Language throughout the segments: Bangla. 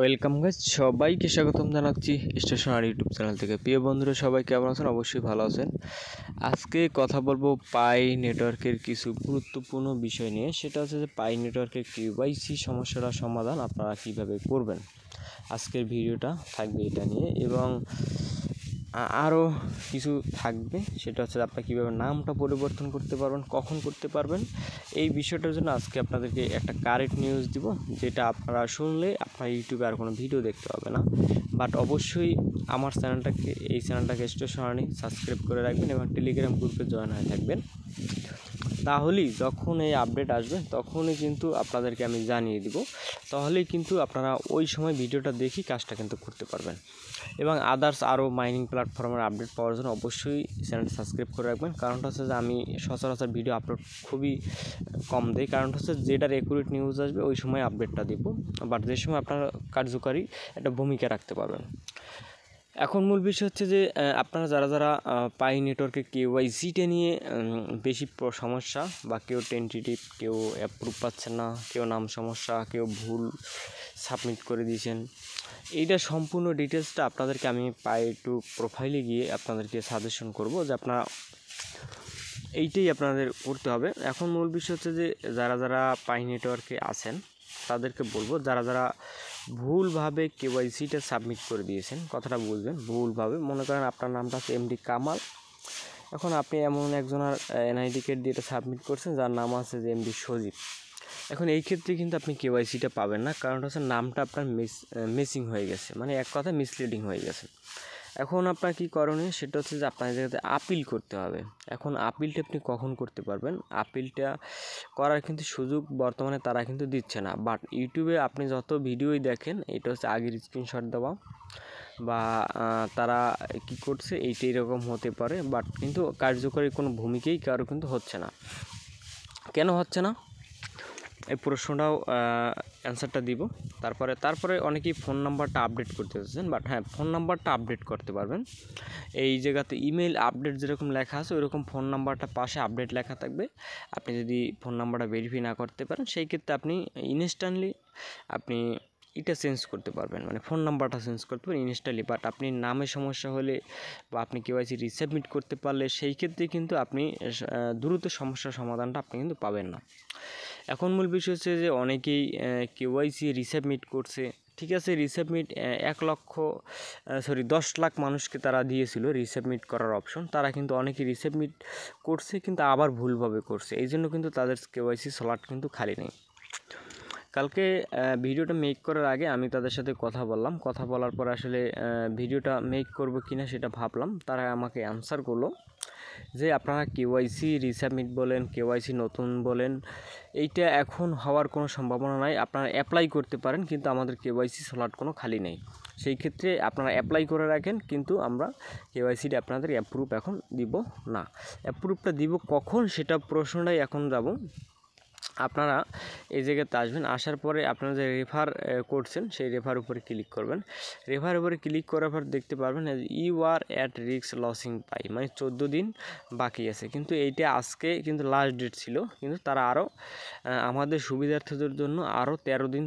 ওয়েলকাম গাইস, সবাইকে স্বাগতম জানাচ্ছি স্টেশনারি ইউটিউব চ্যানেল থেকে। প্রিয় বন্ধুরা, সবাই কেমন আছেন? অবশ্যই ভালো আছেন। আজকে কথা বলবো পাই নেটওয়ার্কের কিছু গুরুত্বপূর্ণ বিষয় নিয়ে। সেটা হচ্ছে যে পাই নেটওয়ার্কের কেওয়াইসি সমস্যাটার সমাধান আপনারা কিভাবে করবেন। আজকের ভিডিওটা থাকবে এটা নিয়ে, এবং আরও কিছু থাকবে। সেটা হচ্ছে আপনারা কীভাবে নামটা পরিবর্তন করতে পারবেন, কখন করতে পারবেন। এই বিষয়টার জন্য আজকে আপনাদেরকে একটা কারেক্ট নিউজ দিব, যেটা আপনারা শুনলে আপনার ইউটিউবে আর কোনো ভিডিও দেখতে হবে না। বাট অবশ্যই আমার এই চ্যানেলটাকে স্টেশনারি সাবস্ক্রাইব করে রাখবেন এবং টেলিগ্রাম গ্রুপে জয়েন হয়ে থাকবেন। তাহলেই যখন এই আপডেট আসবে তখনই কিন্তু আপনাদেরকে আমি জানিয়ে দিব। তাহলেই কিন্তু আপনারা ওই সময় ভিডিওটা দেখি কাজটা কিন্তু করতে পারবেন। এবং আদার্স আরও মাইনিং প্ল্যাটফর্মের আপডেট পাওয়ার জন্য অবশ্যই চ্যানেলটা সাবস্ক্রাইব করে রাখবেন। কারণটা হচ্ছে যে আমি সচরাচর ভিডিও আপলোড খুবই কম দিই। কারণটা হচ্ছে যেটার অ্যাকুরেট নিউজ আসবে ওই সময় আপডেটটা দিব, বাট যে সময় আপনারা কার্যকারী একটা ভূমিকা রাখতে পারবেন। এখন মূল বিষয় হচ্ছে যে আপনারা যারা পাই নেটওয়ার্কে কেওয়াইসিটা নিয়ে বেশি সমস্যা, বা কেউ টেন্টেটিভ, কেউ অ্যাপ্রুভ পাচ্ছেন না, কেউ নাম সমস্যা, কেউ ভুল সাবমিট করে দিয়েছেন, এইটা সম্পূর্ণ ডিটেলসটা আপনাদেরকে আমি পাই টু প্রোফাইলে গিয়ে আপনাদেরকে সাজেশন করব যে আপনারা এইটাই আপনাদের করতে হবে। এখন মূল বিষয় হচ্ছে যে যারা পাই নেটওয়ার্কে আছেন তাদেরকে বলবো, যারা ভুলভাবে কেওয়াইসিটা সাবমিট করে দিয়েছেন, কথাটা বুঝবেন। ভুলভাবে, মনে করেন আপনার নামটা হচ্ছে এমডি কামাল, এখন আপনি এমন একজনের এনআইডি কার্ড দিয়ে এটা সাবমিট করছেন যার নাম আছে যে এমডি সজীব। এখন এই ক্ষেত্রে কিন্তু আপনি কেওয়াইসিটা পাবেন না, কারণটা হচ্ছে নামটা আপনার মিসিং হয়ে গেছে, মানে এক কথা মিসলিডিং হয়ে গেছে। এখন আপনার কী করণীয়, সেটা হচ্ছে যে আপনার জায়গাতে আপিল করতে হবে। এখন আপিলটা আপনি কখন করতে পারবেন? আপিলটা করার কিন্তু সুযোগ বর্তমানে তারা কিন্তু দিচ্ছে না। বাট ইউটিউবে আপনি যত ভিডিওই দেখেন, এটা হচ্ছে আগের স্ক্রিনশট দেওয়া, বা তারা কি করছে এইটা এরকম হতে পারে, বাট কিন্তু কার্যকরী কোনো ভূমিকাই কারো কিন্তু হচ্ছে না। কেন হচ্ছে না, এই প্রশ্নটাও অ্যান্সারটা দিব। তারপরে অনেকেই ফোন নাম্বারটা আপডেট করতে চাচ্ছেন, বাট হ্যাঁ, ফোন নাম্বারটা আপডেট করতে পারবেন। এই জায়গাতে ইমেল আপডেট যেরকম লেখা আছে ওইরকম ফোন নাম্বারটা পাশে আপডেট লেখা থাকবে। আপনি যদি ফোন নাম্বারটা ভেরিফাই না করতে পারেন, সেই ক্ষেত্রে আপনি ইনস্ট্যান্টলি আপনি এটা চেঞ্জ করতে পারবেন, মানে ফোন নাম্বারটা চেঞ্জ করতে পারেন ইনস্ট্যান্টলি। বাট আপনি নামে সমস্যা হলে বা আপনি কেওয়াইসি রিসাবমিট করতে পারলে সেই ক্ষেত্রে কিন্তু আপনি দ্রুত সমস্যার সমাধানটা আপনি কিন্তু পাবেন না। এখন মূল বিষয় হচ্ছে যে অনেকেই কেওয়াইসি রিসাবমিট করছে, ঠিক আছে, রিসাবমিট 10 লাখ মানুষকে তারা দিয়েছিল রিসাবমিট করার অপশন, তারা কিন্তু অনেকে রিসাবমিট করছে কিন্তু আবার ভুলভাবে করছে, এই জন্য কিন্তু তাদের কেওয়াইসি স্লট কিন্তু খালি নেই। কালকে ভিডিওটা মেক করার আগে আমি তাদের সাথে কথা বলার পর আসলে ভিডিওটা মেক করব কিনা সেটা ভাবলাম। তারা আমাকে অ্যান্সার করলো যে আপনারা কেওয়াইসি রিসাবমিট বলেন, কেওয়াইসি নতুন বলেন, এইটা এখন হওয়ার কোনো সম্ভাবনা নাই। আপনারা অ্যাপ্লাই করতে পারেন, কিন্তু আমাদের কেওয়াইসি স্লট কোনো খালি নেই। সেই ক্ষেত্রে আপনারা অ্যাপ্লাই করে রাখেন, কিন্তু আমরা কেওয়াইসিটা আপনাদের অ্যাপ্রুভ এখন দিব না। অ্যাপ্রুভটা দিব কখন, সেটা প্রশ্নটাই এখন যাব। আপনারা এই জায়গাতে আসবেন, আসার পরে আপনারা যে রেফার করছেন সেই রেফার উপরে ক্লিক করবেন। রেফার উপরে ক্লিক করার পর দেখতে পারবেন you are at risk losing পাই, মানে 14 দিন বাকি আছে। কিন্তু এইটা আজকে কিন্তু লাস্ট ডেট ছিল, কিন্তু তারা আরও আমাদের সুবিধার্থীদের জন্য আরও 13 দিন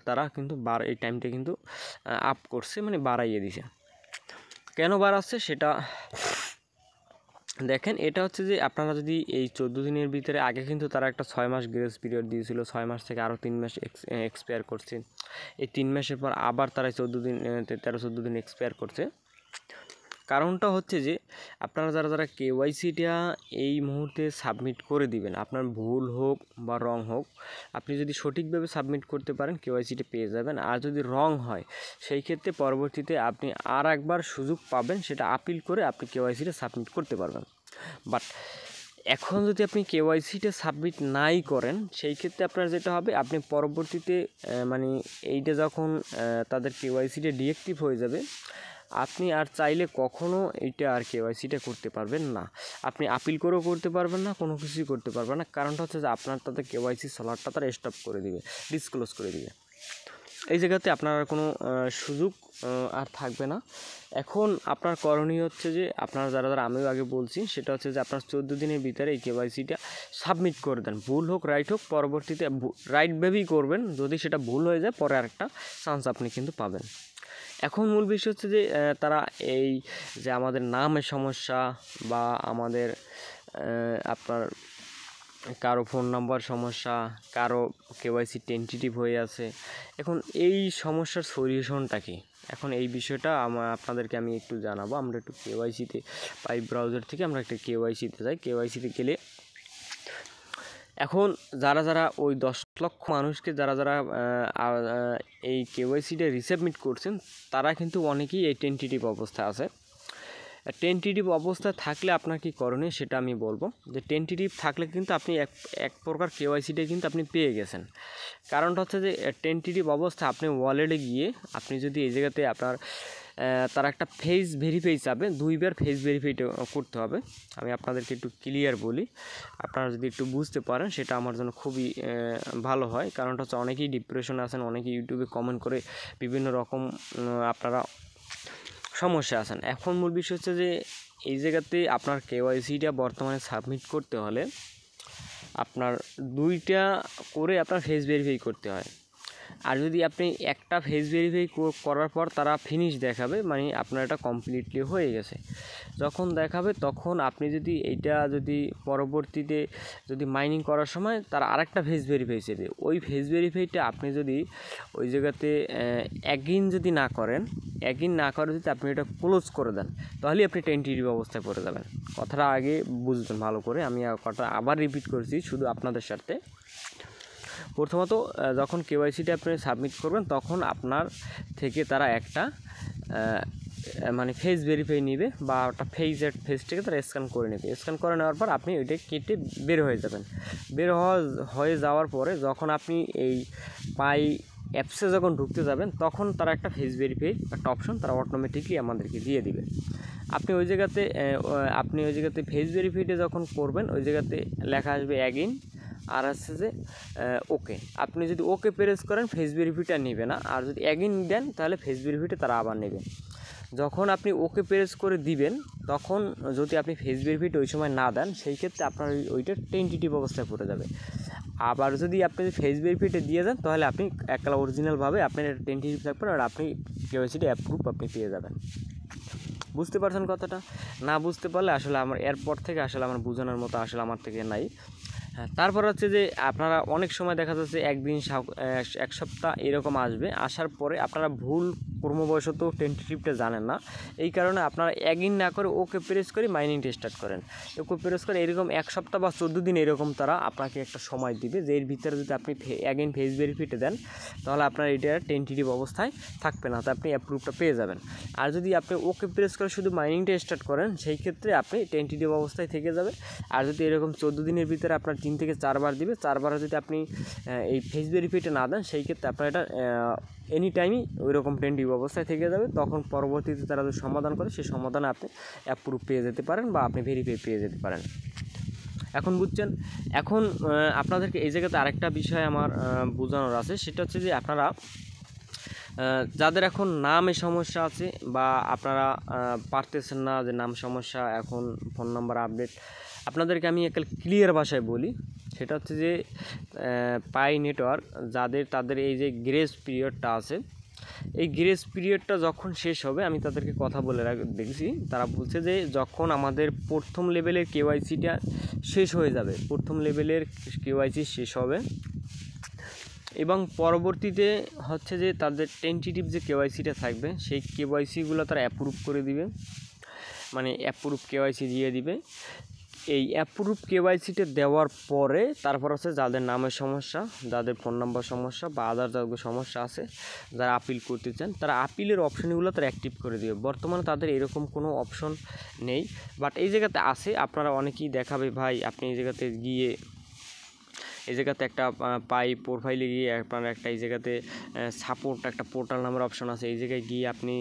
তারা কিন্তু এই টাইমটা কিন্তু আপ করছে, মানে বাড়াইয়ে দিছে। কেন বাড়াচ্ছে সেটা দেখেন। এটা হচ্ছে যে আপনারা যদি এই 14 দিনের ভিতরে, আগে কিন্তু তারা একটা 6 মাস গ্রেস পিরিয়ড দিয়েছিল, 6 মাস থেকে আরও 3 মাস এক্সপায়ার করছে। এই 3 মাসের পর আবার তারা 13-14 দিন এক্সপায়ার করছে। কারণটা হচ্ছে যে আপনারা যারা কেওয়াইসিটা এই মুহূর্তে সাবমিট করে দিবেন, আপনার ভুল হোক বা রং হোক, আপনি যদি সঠিকভাবে সাবমিট করতে পারেন কেওয়াইসিটা পেয়ে যাবেন। আর যদি রং হয় সেই ক্ষেত্রে পরবর্তীতে আপনি আর একবার সুযোগ পাবেন, সেটা আপিল করে আপনি কেওয়াইসিটা সাবমিট করতে পারবেন। বাট এখন যদি আপনি কেওয়াইসিটা সাবমিট নাই করেন, সেই ক্ষেত্রে আপনার যেটা হবে, আপনি পরবর্তীতে মানে এইটা যখন তাদের কেওয়াইসিটা ডিএক্টিভ হয়ে যাবে, আপনি আর চাইলে কখনও এইটা আর কেওয়াইসিটা করতে পারবেন না। আপনি আপিল করেও করতে পারবেন না, কোনো কিছুই করতে পারবেন না। কারণটা হচ্ছে যে আপনার তাদের কেওয়াইসি স্লটটা তারা স্টপ করে দিবে, ডিসক্লোজ করে দিবে। এই জায়গাতে আপনার কোনো সুযোগ আর থাকবে না। এখন আপনার করণীয় হচ্ছে যে আপনারা যারা আমিও আগে বলছি, সেটা হচ্ছে যে আপনার 14 দিনের ভিতরে এই কেওয়াইসিটা সাবমিট করে দেন। ভুল হোক রাইট হোক, পরবর্তীতে রাইটভাবেই করবেন। যদি সেটা ভুল হয়ে যায়, পরে আরেকটা চান্স আপনি কিন্তু পাবেন। এখন মূল বিষয় হচ্ছে যে তারা এই যে আমাদের নামের সমস্যা বা আমাদের আপনার কারো ফোন নাম্বার সমস্যা, কারো কেওয়াইসি টেন্টেটিভ হয়ে আছে, এখন এই সমস্যার সলিউশনটা কি? এখন এই বিষয়টা আপনাদেরকে আমি একটু জানাবো। আমরা একটু কেওয়াইসিতে পাই, ব্রাউজার থেকে আমরা একটা কেওয়াইসিতে যাই। কেওয়াইসিতে গেলে এখন যারা ওই 10 লক্ষ মানুষকে যারা এই কেওয়াইসিটা রিসাবমিট করছেন, তারা কিন্তু অনেকেই এই টেন্টেটিভ অবস্থায় আছে। টেন্টেটিভ অবস্থায় থাকলে আপনার কী করণীয় সেটা আমি বলবো। যে টেন্টেটিভ থাকলে কিন্তু আপনি এক প্রকার কেওয়াইসিটা কিন্তু আপনি পেয়ে গেছেন। কারণটা হচ্ছে যে টেন্টেটিভ অবস্থা আপনি ওয়ালেটে গিয়ে আপনি যদি এই জায়গাতে আপনার তারা একটা ফেস ভেরিফাই চাবে, 2বার ফেস ভেরিফাইটা করতে হবে। আমি আপনাদেরকে একটু ক্লিয়ার বলি, আপনারা যদি একটু বুঝতে পারেন সেটা আমার জন্য খুবই ভালো হয়। কারণটা হচ্ছে অনেকেই ডিপ্রেশনে আছেন, অনেকেই ইউটিউবে কমেন্ট করে বিভিন্ন রকম আপনারা সমস্যা আছেন। এখন মূল বিষয় হচ্ছে যে এই জায়গাতে আপনার কেওয়াইসিটা বর্তমানে সাবমিট করতে হলে আপনার 2টা করে আপনার ফেস ভেরিফাই করতে হয়। আর যদি আপনি একটা ফেস ভেরিফাই করার পর তারা ফিনিশ দেখাবে, মানে আপনার এটা কমপ্লিটলি হয়ে গেছে যখন দেখাবে, তখন আপনি যদি এইটা যদি পরবর্তীতে যদি মাইনিং করার সময় তারা আরেকটা ফেস ভেরিফাই চাইবে, ওই ফেস ভেরিফাইটা আপনি যদি ওই জায়গাতে অ্যাগেইন যদি না করেন, অ্যাগেইন না করে যদি আপনি এটা ক্লোজ করে দেন, তাহলেই আপনি টেন্টেটিভ অবস্থায় পড়ে যাবেন। কথাটা আগে বুঝবেন ভালো করে, আমি কথা আবার রিপিট করছি শুধু আপনাদের সাথে। প্রথমত যখন কেওয়াইসিটা আপনি সাবমিট করবেন, তখন আপনার থেকে তারা একটা মানে ফেস ভেরিফাই নেবে বা একটা ফেসটাকে তারা স্ক্যান করে নেবে। স্ক্যান করে নেওয়ার পর আপনি ওইটা কেটে বের হয়ে যাবেন। বের হয়ে যাওয়ার পরে যখন আপনি এই পাই অ্যাপসে যখন ঢুকতে যাবেন, তখন তারা একটা ফেস ভেরিফাই একটা অপশন তারা অটোমেটিকলি আমাদেরকে দিয়ে দিবে। আপনি ওই জায়গাতে ফেস ভেরিফাইটা যখন করবেন, ওই জায়গাতে লেখা আসবে অ্যাগেইন, আর হচ্ছে যে ওকে। আপনি যদি ওকে প্রেস করেন, ফেস ভেরিফাইটা নেবে না। আর যদি অ্যাগেইন দেন, তাহলে ফেস ভেরিফাইটা তারা আবার নেবে। যখন আপনি ওকে প্রেস করে দিবেন, তখন যদি আপনি ফেস ভেরিফাইটা ওই সময় না দেন, সেই ক্ষেত্রে আপনার ওইটা টেন্টেটিভ অবস্থায় পড়ে যাবে। আবার যদি আপনি ফেস ভেরিফাইটা দিয়ে দেন, তাহলে আপনি একটা অরিজিনালভাবে আপনার টেন্টেটিভ থাকবেন, আর আপনি কেওয়াইসিটা অ্যাপ্রুভ আপনি পেয়ে যাবেন। বুঝতে পারছেন কথাটা? না বুঝতে পারলে আসলে আমার এরপর থেকে আসলে আমার বোঝানোর মতো আসলে আমার থেকে নাই। হ্যাঁ, তারপর হচ্ছে যে আপনারা অনেক সময় দেখা যাচ্ছে একদিন এক সপ্তাহ এরকম আসবে, আসার পরে আপনারা ভুল কর্মবশত টেন্টেটিভটা জানেন না, এই কারণে আপনারা অ্যাগেইন না করে ওকে প্রেস করে মাইনিংটা স্টার্ট করেন। ওকে প্রেস করে এরকম 1 সপ্তাহ বা 14 দিন এরকম তারা আপনাকে একটা সময় দিবে, যে এর ভিতরে যদি আপনি অ্যাগেইন ফেস ভেরিফাইটা দেন, তাহলে আপনার এটা টেন্টেটিভ অবস্থায় থাকবে না, তো আপনি অ্যাপ্রুভটা পেয়ে যাবেন। আর যদি আপনি ওকে প্রেস করে শুধু মাইনিংটা স্টার্ট করেন, সেই ক্ষেত্রে আপনি টেন্টেটিভ অবস্থায় থেকে যাবে। আর যদি এরকম 14 দিনের ভিতরে আপনার 3 থেকে 4 বার দিবে, 4 বারে যদি আপনি এই ফেস ভেরিফাইটা না দেন, সেই ক্ষেত্রে আপনার এটা এনি টাইমই ওই রকম টেন্টেটিভ অবস্থায় থেকে যাবে। তখন পরবর্তীতে তারা যদি সমাধান করে, সেই সমাধানে আপনি অ্যাপ্রুভ পেয়ে যেতে পারেন বা আপনি ভেরিফাই পেয়ে যেতে পারেন। এখন বুঝছেন? এখন আপনাদেরকে এই জায়গাতে আরেকটা বিষয় আমার বোঝানোর আছে, সেটা হচ্ছে যে আপনারা যাদের এখন নামে সমস্যা আছে বা আপনারা পারতেছেন না, যে নাম সমস্যা, এখন ফোন নাম্বার আপডেট, আপনাদেরকে আমি একটা ক্লিয়ার ভাষায় বলি, সেটা হচ্ছে যে পাই নেটওয়ার্ক তাদের এই যে গ্রেস পিরিয়ডটা আছে, এই গ্রেস পিরিয়ডটা যখন শেষ হবে, আমি তাদেরকে কথা বলে দেখছি, তারা বলছে যে যখন আমাদের প্রথম লেভেলের কেওয়াইসিটা শেষ হয়ে যাবে, প্রথম লেভেলের কেওয়াইসি শেষ হবে এবং পরবর্তীতে হচ্ছে যে তাদের টেন্টেটিভ যে কেওয়াইসিটা থাকবে, সেই কেওয়াইসিগুলো তারা অ্যাপ্রুভ করে দিবে, মানে অ্যাপ্রুভ কেওয়াইসি দিয়ে দিবে। এই অ্যাপ্রুভ কেওয়াইসিটা দেওয়ার পরে তারপর হচ্ছে যাদের নামের সমস্যা, যাদের ফোন নাম্বার সমস্যা বা আদার যাদের সমস্যা আছে, যারা আপিল করতে চান, তারা আপিলের অপশনগুলো তারা অ্যাক্টিভ করে দিবে। বর্তমানে তাদের এরকম কোনো অপশন নেই, বাট এই জায়গাতে আছে। আপনারা অনেকেই দেখাবে ভাই, আপনি এই জায়গাতে গিয়ে এই জায়গাতে একটা পাই প্রোফাইলে গিয়ে আপনার একটা এই জায়গাতে সাপোর্ট একটা পোর্টাল নামের অপশন আছে, এই জায়গায় গিয়ে আপনি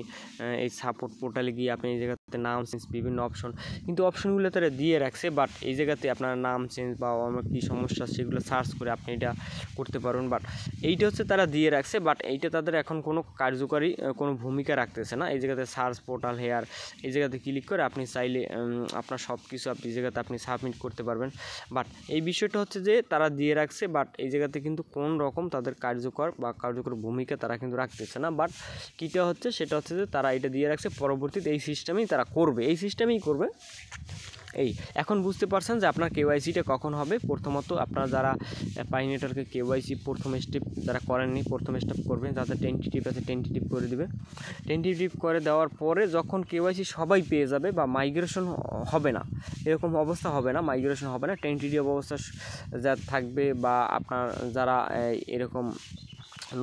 এই সাপোর্ট পোর্টালে গিয়ে আপনি এই জায়গাতে সাথে নাম চেঞ্জ বিভিন্ন অপশন, কিন্তু অপশনগুলো তারা দিয়ে রাখছে, বাট এই জায়গাতে আপনার নাম চেঞ্জ বা অন্য কী সমস্যা সেগুলো সার্চ করে আপনি এটা করতে পারবেন। বাট এইটা হচ্ছে তারা দিয়ে রাখছে, বাট এইটা তাদের এখন কোনো কার্যকরী কোনো ভূমিকা রাখতেছে না। এই জায়গাতে সার্চ পোর্টাল হেয়ার এই জায়গাতে ক্লিক করে আপনি চাইলে আপনার সব কিছু আপনি এই জায়গাতে আপনি সাবমিট করতে পারবেন। বাট এই বিষয়টা হচ্ছে যে তারা দিয়ে রাখছে, বাট এই জায়গাতে কিন্তু কোন রকম তাদের কার্যকর ভূমিকা তারা কিন্তু রাখতেছে না। বাট কীটা হচ্ছে সেটা হচ্ছে যে তারা এটা দিয়ে রাখছে, পরবর্তীতে এই সিস্টেমেই তারা করবে, এই সিস্টেমেই করবে। এই এখন বুঝতে পারছেন যে আপনার কেওয়াইসিটা কখন হবে। প্রথমত আপনারা যারা পাই নেটওয়ার্কে কেওয়াইসি প্রথম স্টেপ যারা করেননি, প্রথম স্টেপ করবেন, যাদের টেন্টেটিভ আছে টেন্টেটিভ করে দিবে। টেন্টেটিভ করে দেওয়ার পরে যখন কেওয়াইসি সবাই পেয়ে যাবে বা মাইগ্রেশন হবে না, এরকম অবস্থা হবে না, মাইগ্রেশন হবে না, টেন্টেটিভ অবস্থা যা থাকবে, বা আপনার যারা এরকম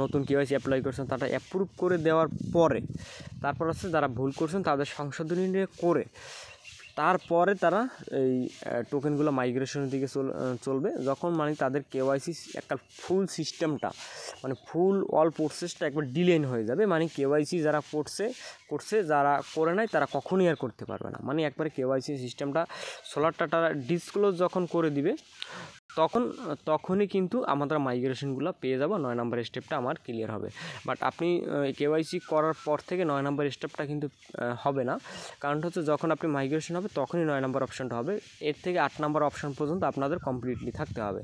নতুন কেওয়াইসি অ্যাপ্লাই করছেন তারা অ্যাপ্রুভ করে দেওয়ার পরে তারপর হচ্ছে যারা ভুল করছেন তাদের সংশোধনী করে তারপরে তারা এই টোকেনগুলো মাইগ্রেশনের দিকে চলবে। যখন মানে তাদের কেওয়াইসি একটা ফুল সিস্টেমটা মানে ফুল অল প্রসেসটা একবার ডিলেন হয়ে যাবে, মানে কেওয়াইসি যারা করছে যারা করে নাই তারা কখনই আর করতে পারবে না। মানে একবারে কেওয়াইসি সিস্টেমটা সোলার টাটা ডিসক্লোজ যখন করে দিবে তখনই কিন্তু আমাদের মাইগ্রেশনগুলো পেয়ে যাব, 9 নম্বর স্টেপটা আমার ক্লিয়ার হবে। বাট আপনি কেওয়াইসি করার পর থেকে 9 নম্বর স্টেপটা কিন্তু হবে না, কারণটা হচ্ছে যখন আপনি মাইগ্রেশন হবে তখনই 9 নম্বর অপশনটা হবে। এর থেকে 8 নম্বর অপশন পর্যন্ত আপনাদের কমপ্লিটলি থাকতে হবে।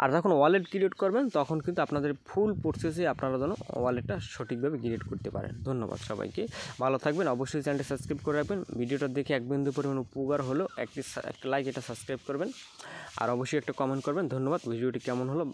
আর যখন ওয়ালেট ক্রিয়েট করবেন তখন কিন্তু আপনাদের ফুল প্রসেসে আপনারা যেন ওয়ালেটটা সঠিকভাবে ক্রিয়েট করতে পারেন। ধন্যবাদ সবাইকে, ভালো থাকবেন। অবশ্যই চ্যানেলটি সাবস্ক্রাইব করে রাখবেন। ভিডিওটা দেখে এক বিন্দু পরিমাণ উপকার হলো একটা লাইক এটা সাবস্ক্রাইব করবেন, আর অবশ্যই একটা কমেন্ট করবেন। ধন্যবাদ। ভিডিওটি কেমন হলো